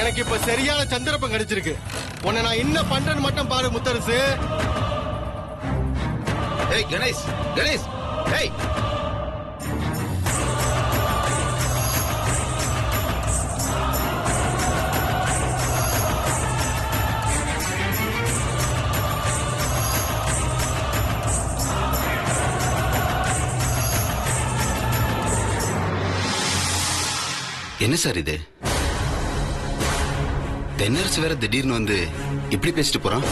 எனக்கு இப்ப சரியான சந்தர்ப்பம் கிடைச்சிருக்கு. உன்னை நான் என்ன பண்றேன்னு மட்டும் பாரு முத்தரசு. ஏய் கணேஷ், கணேஷ், ஏய் என்ன சார் இது? தென்னரசு வேற திடீர்னு வந்து இப்படி பேசிட்டு போறான்.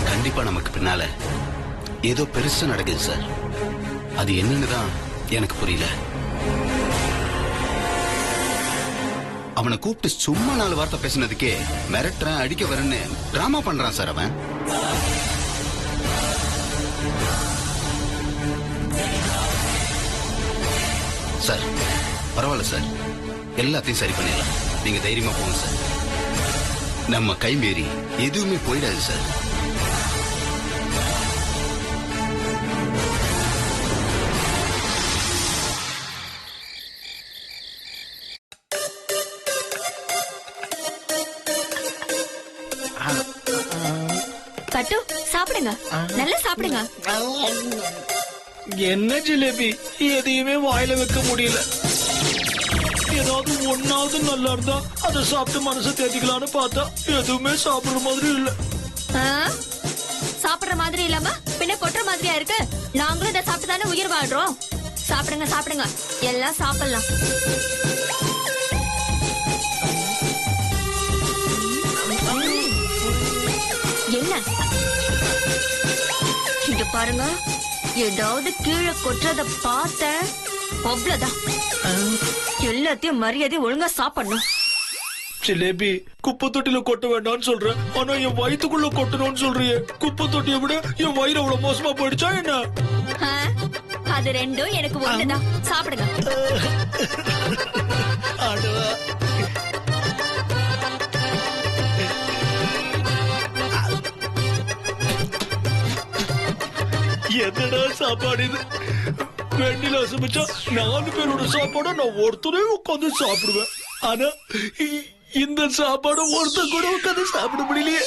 கண்டிப்பா நமக்கு பின்னால ஏதோ பெருசா நடக்குது சார். அது என்னன்னு தான் எனக்கு புரியல. அவனை கூப்பிட்டு சும்மா 4 வார்த்தை பேசினதுக்கே மிரட்டுறேன், அடிக்க வரேன்னு டிராமா பண்றான் சார் அவன். சார் பரவாயில்ல சார், எல்லாத்தையும் சரி பண்ணிடலாம். நீங்க தைரியமா போங்க சார். நம்ம கை மீறி எதுவுமே போயிடாது சார். கட்டு சாப்பிடுங்க, நல்லா சாப்பிடுங்க. என்ன ஜிலேபி, எதையுமே வாயில வைக்க முடியல. ஏதாவது ஒன்னாவது நல்லா இருந்தா அதை சாப்பிட்டு மனசை தேத்திக்கலான்னு பார்த்தா எதுவுமே சாப்பிடுற மாதிரி இல்ல. சாப்பிடுற மாதிரி இல்லாம பின்ன கொட்டுற மாதிரியா இருக்கு. நாங்களும் இதை சாப்பிட்டு தானே உயிர் வாழ்றோம். சாப்பிடுங்க சாப்பிடுங்க, எல்லாம் சாப்பிடலாம். என்ன இங்க பாருங்க, ஏதாவது கீழே கொட்டுறத பார்த்த அவ்வளவுதான். எல்லாத்தையும் மரியாதை ஒழுங்கா சாப்பிடணும். ஜிலேபி, குப்பை தொட்டில கொட்ட வேண்டாம்னு சொல்றேன், ஆனா என் வயிற்றுக்குள்ள கொட்டணும்னு சொல்றியே. குப்பை தொட்டியை விட என் வயிறு அவ்வளவு மோசமா போயிடுச்சா என்ன? அது ரெண்டும் எனக்கு ஒண்ணுதான். சாப்பிடுங்க. என்னடா சாப்பாடு இது? வெண்ணில சமைச்சா 4 பேரோட சாப்பாடு நான் ஒருத்தரே உட்காந்து சாப்பிடுவேன். ஆனா இந்த சாப்பாடு ஒருத்தர் கூட உட்காந்து சாப்பிட முடியலையே.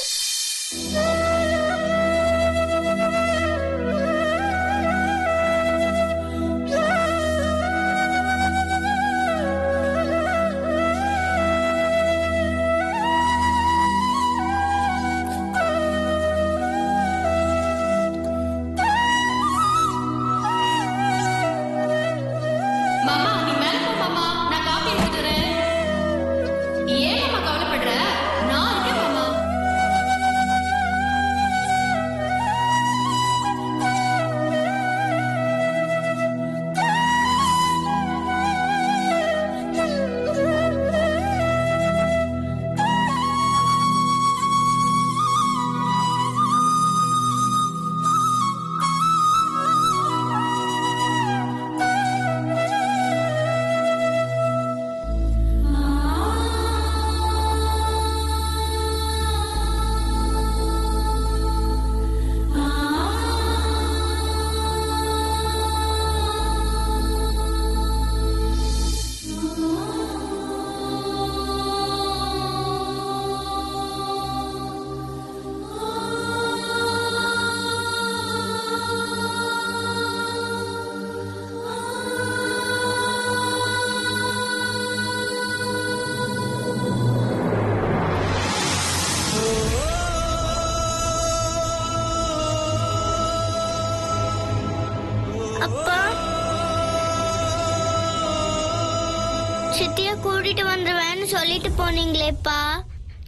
சித்திய கூட்டிட்டு வந்துருவேன்னு சொல்லிட்டு போனீங்களேப்பா,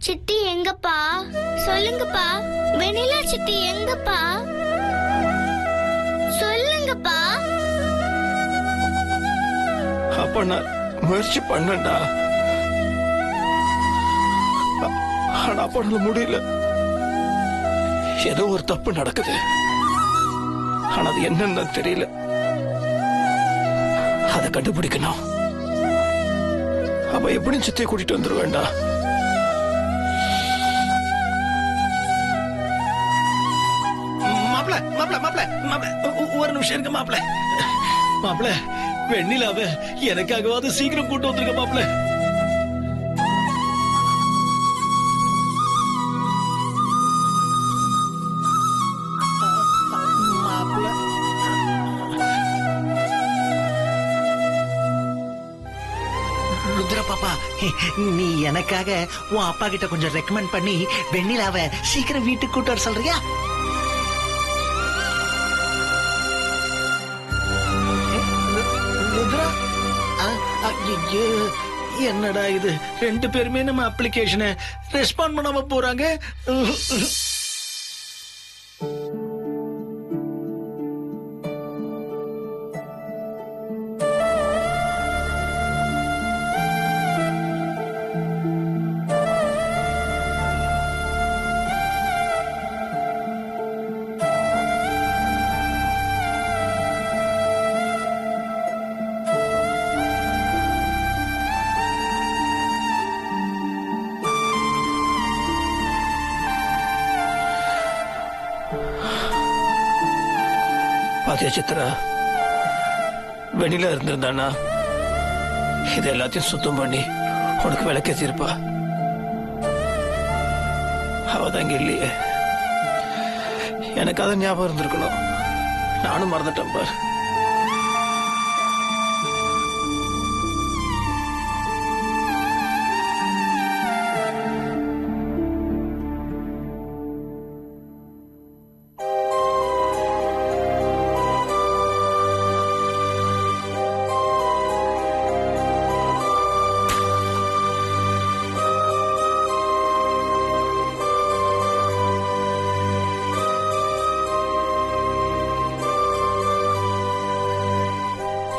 சித்தி எங்கப்பா? சொல்லுங்கப்பா. வெண்ணிலா சித்தி எங்கப்பா? சொல்லுங்கப்பா. அப்ப நான் முயற்சி பண்ணேன்டா, ஆனா பண்ண முடியல. ஏதோ ஒரு தப்பு நடக்குது, ஆனா அது என்னன்னு தெரியல. அதை கண்டுபிடிக்கணும். அப்ப எப்படி சித்தியை கூட்டிட்டு வந்துருவேண்டா. மாப்பிள மாப்பிள மாப்பிள மாப்பிள ஒரு நிமிஷம் இருங்க மாப்பிள. மாப்பிள வெண்ணிலாவ எனக்காகவாது சீக்கிரம் கூட்டு வந்துருக்க மாப்ள. ருத்ர பாப்பா, நீ எனக்காக உன் அப்பா கிட்ட கொஞ்சம் ரெக்கமெண்ட் பண்ணி வெண்ணிலாவை சீக்கிரம் வீட்டுக்கு கூட்டு வர சொல்றியா? ருத்ரா, ஐயோ, என்னடா இது, 2 பேருமே நம்ம அப்ளிகேஷனை ரெஸ்பாண்ட் பண்ணாம போறாங்க. பாத்தியா சித்ரா, வெண்ணிலா இருந்திருந்தானா இது எல்லாத்தையும் சுத்தம் பண்ணி உனக்கு விளக்கேற்றிருப்பா. அவதான் இங்க இல்லையே. எனக்கு அதை ஞாபகம் இருந்திருக்கணும், நானும் மறந்துட்டேன் பார்.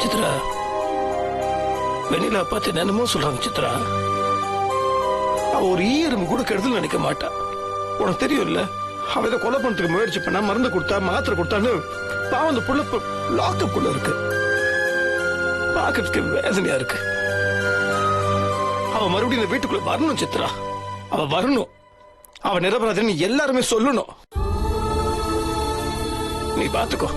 சித்ரா, வெண்ணிலா பார்த்து என்னமோ சொல்றாங்க சித்ரா. அவ ஒரு ஈரம் கூட கெடுதல் நினைக்க மாட்டா. உனக்கு தெரியும்ல, அவ இதை கொலை பண்றதுக்கு முயற்சி பண்ணா, மருந்து கொடுத்தா, மாத்திரை கொடுத்தான்னு பாவம் அந்த புள்ள லாக்கப்புள்ள இருக்கு. பாக்கிறதுக்கு வேதனையா இருக்கு. அவ மறுபடியும் இந்த வீட்டுக்குள்ள வரணும் சித்ரா. அவ வரணும். அவ நிரபராதன்னு எல்லாருமே சொல்லணும். நீ பாத்துக்கோ.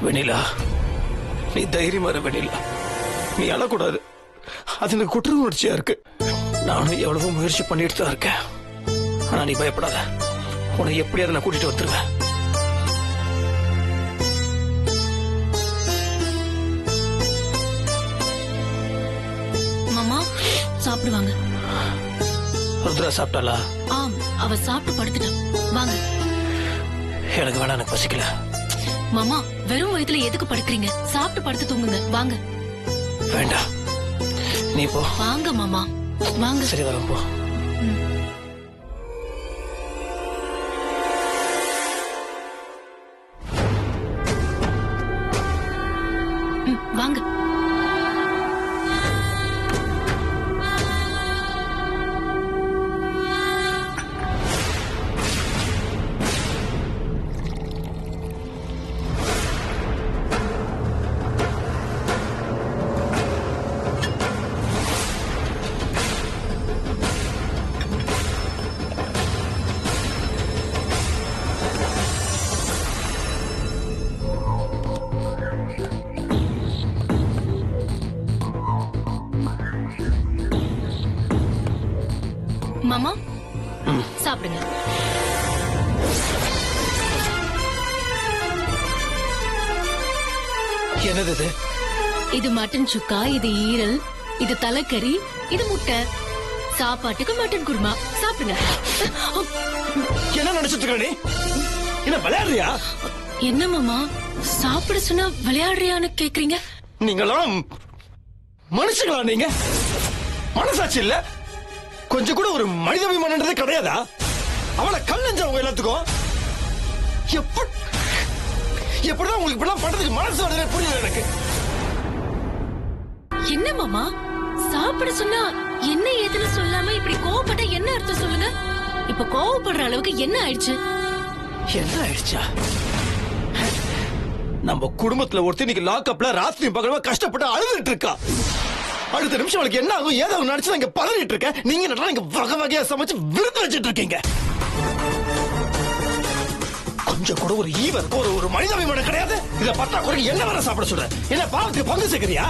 வெண்ணிலா, நீ தைரியமா இரு வெண்ணிலா. நீ அழக்கூடாது. அது எனக்கு குற்ற உணர்ச்சியா இருக்கு. நானும் எவ்வளவோ முயற்சி பண்ணிட்டு தான் இருக்கேன். ஆனா நீ பயப்படாத. உன்னை எப்படியாவது நான் கூட்டிட்டு வந்துருவேன். மாமா சாப்பிடுவாங்க. ருத்ரா சாப்பிட்டாளா? ஆம், அவ சாப்பிட்டு படுத்துட்டான். வாங்க. எனக்கு வேணாம், எனக்கு பசிக்கல. மாமா, வெறும் வயித்துல எதுக்கு படுக்கிறீங்க? சாப்பிட்டு படுத்து தூங்குங்க. வாங்க. வேண்டாம், நீ போ. வாங்க மாமா, வாங்க. சரி, வரும் போ. வாங்க. மாமா சாப்பிடுங்க. என்னது இது? இது மட்டன் சுக்கா, இது ஈரல், இது தலைக்கறி, இது முட்டை. சாப்பாட்டுக்கு மட்டன் குருமா. சாப்பிடுங்க. என்ன நினைச்சிட்டு இருக்க நீ? என்ன விளையாடுறியா? என்ன மாமா, சாப்பிட சொன்னா விளையாடுறியான்னு கேக்குறீங்க? நீங்களாம் மனுஷங்களா? நீங்க மனசாட்சி இல்ல? கொஞ்சம் கூட ஒரு மனிதாபிமானன்றதே கிடையாதா? அவளை கல்லஞ்சவங்க எல்லாத்துக்கும் எப்படிதான் உங்களுக்கு இப்படிலாம் பண்றதுக்கு மனசு வருது புரியல எனக்கு. என்ன மாமா, சாப்பிட சொன்னா என்ன ஏதுன்னு சொல்லாம இப்படி கோவப்பட்ட என்ன அர்த்தம் சொல்லுங்க? இப்ப கோவப்படுற அளவுக்கு என்ன ஆயிடுச்சு? என்ன ஆயிடுச்சா? நம்ம குடும்பத்துல ஒருத்தர் இன்னைக்கு லாக்அப்ல ராத்திரி பகலமா கஷ்டப்பட்டு அழுதுட்டு இருக்கா. அடுத்த நிமிஷம் அவளுக்கு என்ன ஆகும் ஏதோ நினைச்சு இங்க பதறிட்டு இருக்கேன். நீங்க என்னடா இங்க வகை வகையா சமைச்சு விருந்து வச்சிட்டு இருக்கீங்க. கொஞ்சம் கூட ஒரு ஈவன் ஒரு மனிதாபிமானம் கிடையாது. இத பத்தா குறைக்கு என்ன வர சாப்பிட சொல்ற? என்ன பாவத்துக்கு பங்கு சேர்க்கறியா?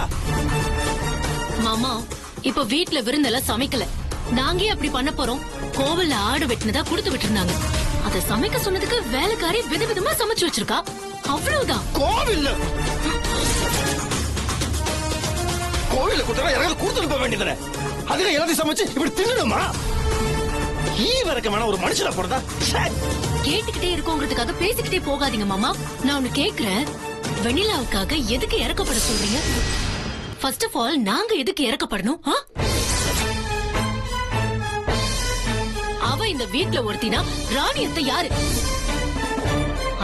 மாமா இப்ப வீட்ல விருந்தெல்லாம் சமைக்கல. நாங்க அப்படி பண்ண போறோம். கோவில்ல ஆடு வெட்டினதா கொடுத்து விட்டுருந்தாங்க. அத சமைக்க சொன்னதுக்கு வேலைக்காரி விதவிதமா சமைச்சு வச்சிருக்கா. அவ்வளவுதான். கோவில்ல கூட்டா யாராவது கொடுத்துட்டு போக வேண்டியதானே. அதுல எல்லாத்தையும் சமைச்சு இப்படி தின்னுடுமா? ஈவரக்கமான ஒரு மனுஷனா போறதா? கேட்டுக்கிட்டே இருக்கோங்கிறதுக்காக பேசிக்கிட்டே போகாதீங்க மாமா. நான் ஒண்ணு கேக்குறேன். வெண்ணிலாவுக்காக எதுக்கு இறக்கப்பட சொல்றீங்க? ஃபர்ஸ்ட் ஆஃப் ஆல் நாங்க எதுக்கு இறக்கப்படணும்? அவ இந்த வீட்ல ஒருத்தினா ராணியத்தை யாரு?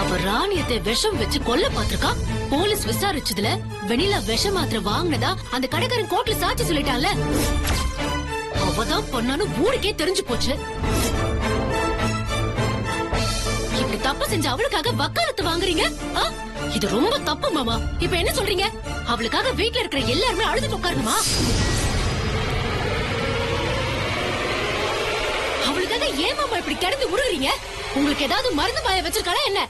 அவ ராணியத்தை விஷம் வச்சு கொல்ல பாத்திருக்கா. போலீஸ் விசாரிச்சதுல வெண்ணிலா விஷ மாத்திரை வாங்கினதா அந்த கடைக்காரன் கோர்ட்ல சாட்சி சொல்லிட்டான்ல. அவதான் பொண்ணானு ஊருக்கே தெரிஞ்சு போச்சு. இப்படி தப்பு செஞ்ச அவளுக்காக வக்காலத்து வாங்குறீங்க? இது ரொம்ப தப்பு மாமா. இப்ப என்ன சொல்றீங்க? அவளுக்காக வீட்ல இருக்கிற எல்லாருமே அழுது உட்காரணுமா? அவளுக்காக ஏன் மாமா இப்படி கிடந்து உருகுறீங்க? உங்களுக்கு ஏதாவது மருந்து பாய வச்சிருக்காளா என்ன?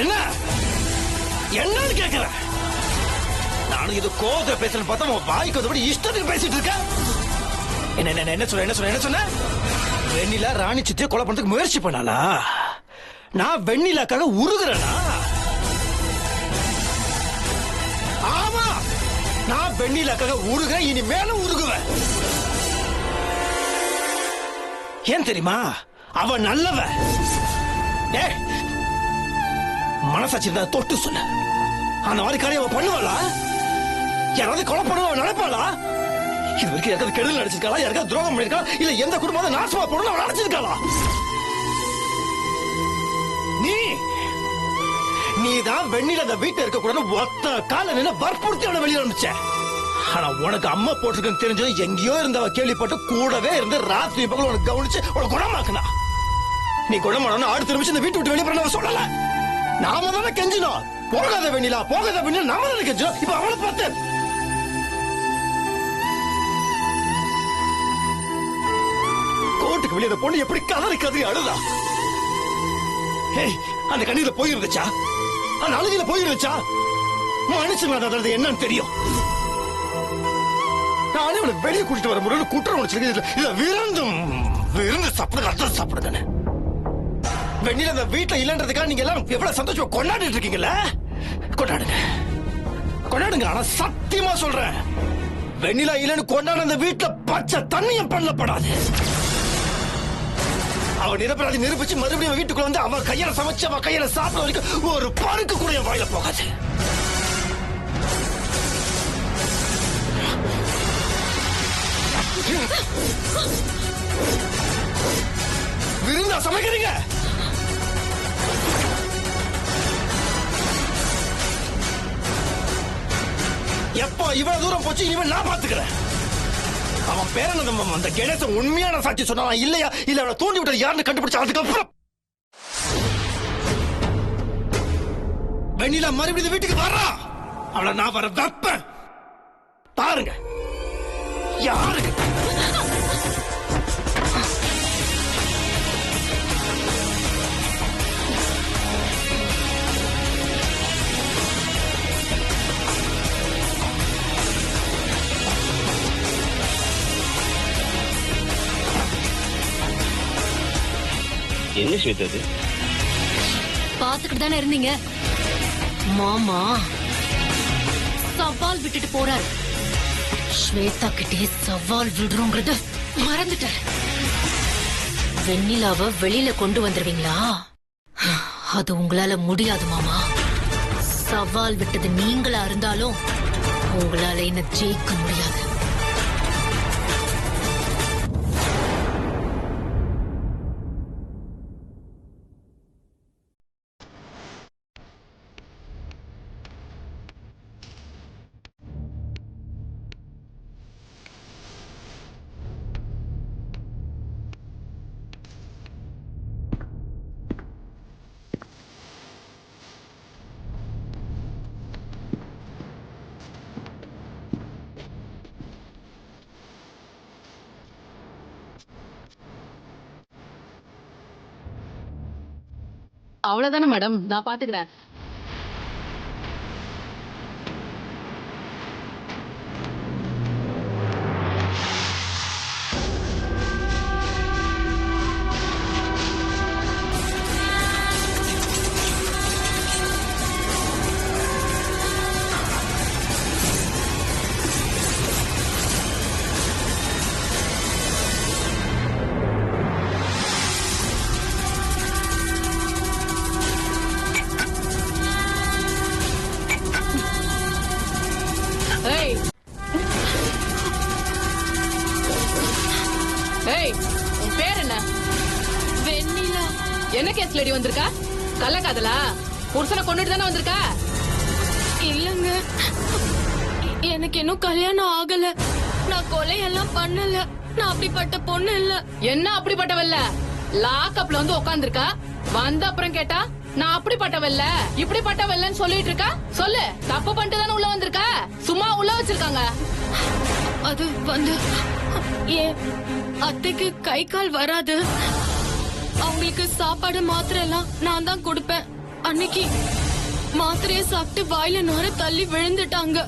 என்ன என்னன்னு கேக்குறேன். நானும் இது கோவத்தை பேசுறேன்னு பார்த்தா உன் வாய்க்கு வந்து இஷ்டத்துக்கு பேசிட்டு இருக்க. என்ன சொன்ன? வெண்ணிலா ராணி சித்திய கொலை பண்றதுக்கு முயற்சி பண்ணாளா? நான் வெண்ணிலாக்காக உருகுறேனா? ஆமா, நான் வெண்ணிலாக்காக உருகுறேன். இனி மேலும் உருகுவேன். ஏன் தெரியுமா? அவ நல்லவ. மனசாட்சி இருந்தா தொட்டு சொல்லு. அந்த மாதிரி காரியம் அவ பண்ணுவாளா? யாராவது கொலை பண்ணுவா நினைப்பாளா? இது வரைக்கும் யாராவது கெடுதல் நடிச்சிருக்காளா? யாருக்காவது துரோகம் பண்ணிருக்கா? இல்ல எந்த குடும்பத்தை நாசமா போடணும் அவன் நினைச்சிருக்காளா? நீதான் வெண்ணில அந்த வீட்டை இருக்க கூடாது ஒத்த கால நின்று வற்புறுத்தி அவனை வெளியே அனுப்பிச்ச. ஆனா உனக்கு அம்மா போட்டிருக்குன்னு தெரிஞ்சது எங்கேயோ இருந்தவ கேள்விப்பட்டு கூடவே இருந்து ராத்திரி பகல் உனக்கு கவனிச்சு உனக்கு குணமாக்குனா. நீ குணமானு அடுத்த நிமிஷம் இந்த வீட்டு விட்டு வெளியே பண்ண சொல்லல. நாம தானே கெஞ்சினோம். போகாத வெண்ணிலா நாம தானே கெஞ்சினோம். இப்ப அவளை பார்த்து கோட்டுக்கு வெளியே பொண்ணு எப்படி கதறி அழுதா? அந்த கண்ணீர்ல போயிருந்துச்சா? அந்த அழுகையில போயிருந்துச்சா? மனுஷன் என்னன்னு தெரியும். நானே உனக்கு வெளியே கூட்டிட்டு வர முடியும் குற்றம் உணர்ச்சி விருந்து சாப்பிடுங்க. வெண்ணில அந்த வீட்டுல இல்லன்றதுக்காக நீங்க எல்லாம் எவ்வளவு சந்தோஷமா கொண்டாடிட்டு இருக்கீங்கல்ல? கொண்டாடுங்க. ஆனா சத்தியமா சொல்றேன், வெண்ணிலா இல்லன்னு கொண்டாட அந்த வீட்டுல பச்சை தண்ணியும் பண்ணப்படாது. அவ நிரபராதி நிரூபிச்சு மறுபடியும் வீட்டுக்குள்ள வந்து அவ கையில சமைச்சு அவ கையில சாப்பிட வரைக்கும் ஒரு பருக்கு கூட என் வாயில போகாது. விருந்தா சமைக்கிறீங்க? எப்போ இவ்வளவு தூரம் போச்சு இவன் நான் பாத்துக்கிறேன். அவன் பேரன் அந்த கணேசன் உண்மையான சாட்சி சொன்னா இல்லையா இல்ல அவளை தூண்டி விட்ட யாருன்னு கண்டுபிடிச்சா அதுக்கப்புறம் வெண்ணிலா மறுபடியும் வீட்டுக்கு வர்றா. அவளை நான் வர வைப்பேன். பாருங்க யாருக்கு என்ன ஸ்வேதா அது? பாத்துக்கிட்டு தானே இருந்தீங்க. மாமா சவால் விட்டுட்டு போறாரு. ஸ்வேதா கிட்டே சவால் விடுறோங்கிறது மறந்துட்டாரு. வெண்ணிலாவை வெளியில கொண்டு வந்துருவீங்களா? அது உங்களால முடியாது மாமா. சவால் விட்டது நீங்களா இருந்தாலும் உங்களால என்ன ஜெயிக்க முடியாது. அவ்வளவுதானே மேடம், நான் பாத்துக்கிறேன். ஏய் ஏய், உன் பேர் என்ன? வெண்ணிலா. என்ன கேஸ் லேடி வந்திருக்கா? கள்ளக்காதலா? புருஷனை கொண்டுட்டு தானே வந்திருக்கா? இல்லங்க, எனக்கு இன்னும் கல்யாணம் ஆகல. நான் கொலையெல்லாம் பண்ணல. நான் அப்படிப்பட்ட பொண்ணு இல்ல. என்ன அப்படிப்பட்டவல்ல? லாக்அப்ல வந்து உட்கார்ந்திருக்கா. வந்த அப்புறம் கேட்டா நான் அப்படிப்பட்டவல்ல இப்படிப்பட்டவல்லன்னு சொல்லிட்டு இருக்கா. சொல்லு, தப்பு பண்ணிட்டு தானே உள்ள வந்திருக்கா? சும்மா உள்ள வச்சிருக்காங்க. அது வந்து ஏன் அத்தைக்கு கை கால் வராது. அவங்களுக்கு சாப்பாடு மாத்திரை எல்லாம் நான் தான் கொடுப்பேன். அன்னைக்கு மாத்திரையை சாப்பிட்டு வாயில நுர தள்ளி விழுந்துட்டாங்க.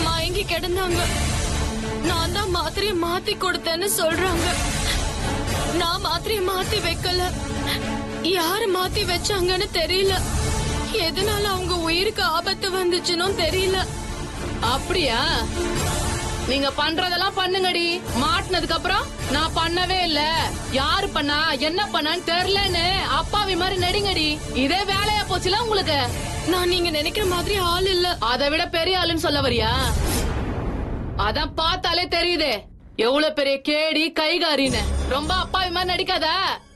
மயங்கி கிடந்தாங்க. நான் தான் மாத்திரையை மாத்தி கொடுத்தேன்னு சொல்றாங்க. நான் மாத்திரையை மாத்தி வைக்கல. யாரு மாத்தி வச்சாங்கன்னு தெரியல. எதனால அவங்க உயிருக்கு ஆபத்து வந்துச்சுன்னு தெரியல. அப்படியா? நீங்க பண்றதெல்லாம் பண்ணுங்கடி. மாட்டினதுக்கு அப்புறம் நான் பண்ணவே இல்ல, யாரு பண்ணா என்ன பண்ணான்னு தெரியலன்னு அப்பாவி மாதிரி நடிங்கடி. இதே வேலையா போச்சுல உங்களுக்கு. நான் நீங்க நினைக்கிற மாதிரி ஆள் இல்ல. அதை விட பெரிய ஆளுன்னு சொல்ல வரியா? அதான் பார்த்தாலே தெரியுதே எவ்வளவு பெரிய கேடி கைகாரின்னு. ரொம்ப அப்பாவி மாதிரி நடிக்காத.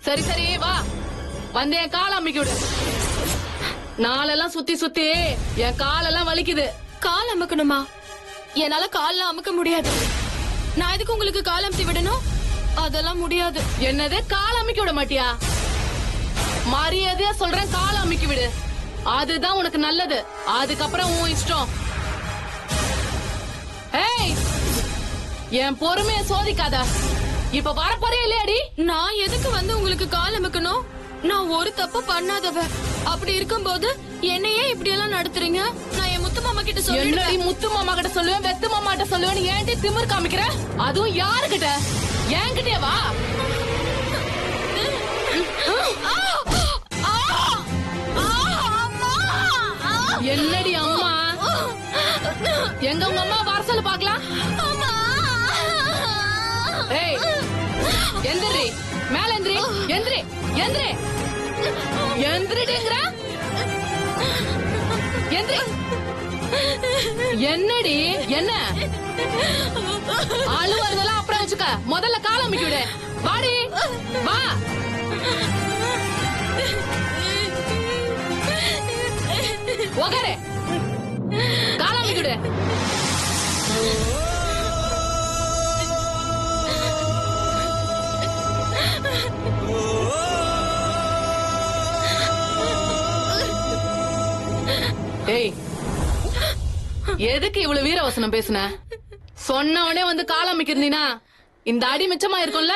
சரி சரி வா, வந்து என் கால அமிக்கி விடு. நாளெல்லாம் சுத்தி சுத்தி என் காலெல்லாம் வலிக்குது. கால் அமுக்கணுமா? என்னால கால்லாம் அமுக்க முடியாது. நான் எதுக்கு உங்களுக்கு கால் அமுத்தி விடணும்? அதெல்லாம் முடியாது. என்னது, கால் அமிக்கி விட மாட்டியா? மரியாதையா சொல்றேன், கால் அமிக்கி விடு. அதுதான் உனக்கு நல்லது. அதுக்கப்புறம் உன் இஷ்டம். ஏய், என் பொறுமைய சோதிக்காத. இப்ப வரப்போறே இல்லையாடி? நான் எதுக்கு வந்து உங்களுக்கு கால் அமுக்கணும்? நான் ஒரு தப்பு பண்ணாதவ. அப்படி இருக்கும்போது என்னையே இப்படி எல்லாம் நடத்துறீங்க? நான் என் முத்து மாமா கிட்ட என்னடி சொல்லிடுவேன். முத்து மாமா கிட்ட சொல்லுவேன், வெத்து மாமா கிட்ட சொல்லுவேன். ஏன்டி திமிர் காமிக்கிற? அதுவும் யாருகிட்ட? என்கிட்டயே வா. என்னடி அம்மா? எங்க உங்க அம்மா வர சொல்லு பாக்கலாம். ஏய், எந்திரி, மேல எந்திரி, எந்திரி, எந்திரி, எந்திரிடுங்கற. எந்திரி. என்னடி என்ன? அழுவறதெல்லாம் அப்புறம் வச்சுக்க. முதல்ல கால அமிக்கி விடு. வாடி வா. உக்காரு. கால அமிக்கி விடு. ஏய், எதுக்கு இவ்வளவு வீரவசனம் பேசுன? சொன்னவனே வந்து கால் அமைக்கிறீனா இந்த அடி மிச்சமா இருக்கும்ல.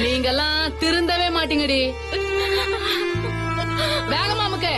நீங்கெல்லாம் திருந்தவே மாட்டீங்கடி. வேகமா அமுக்கு.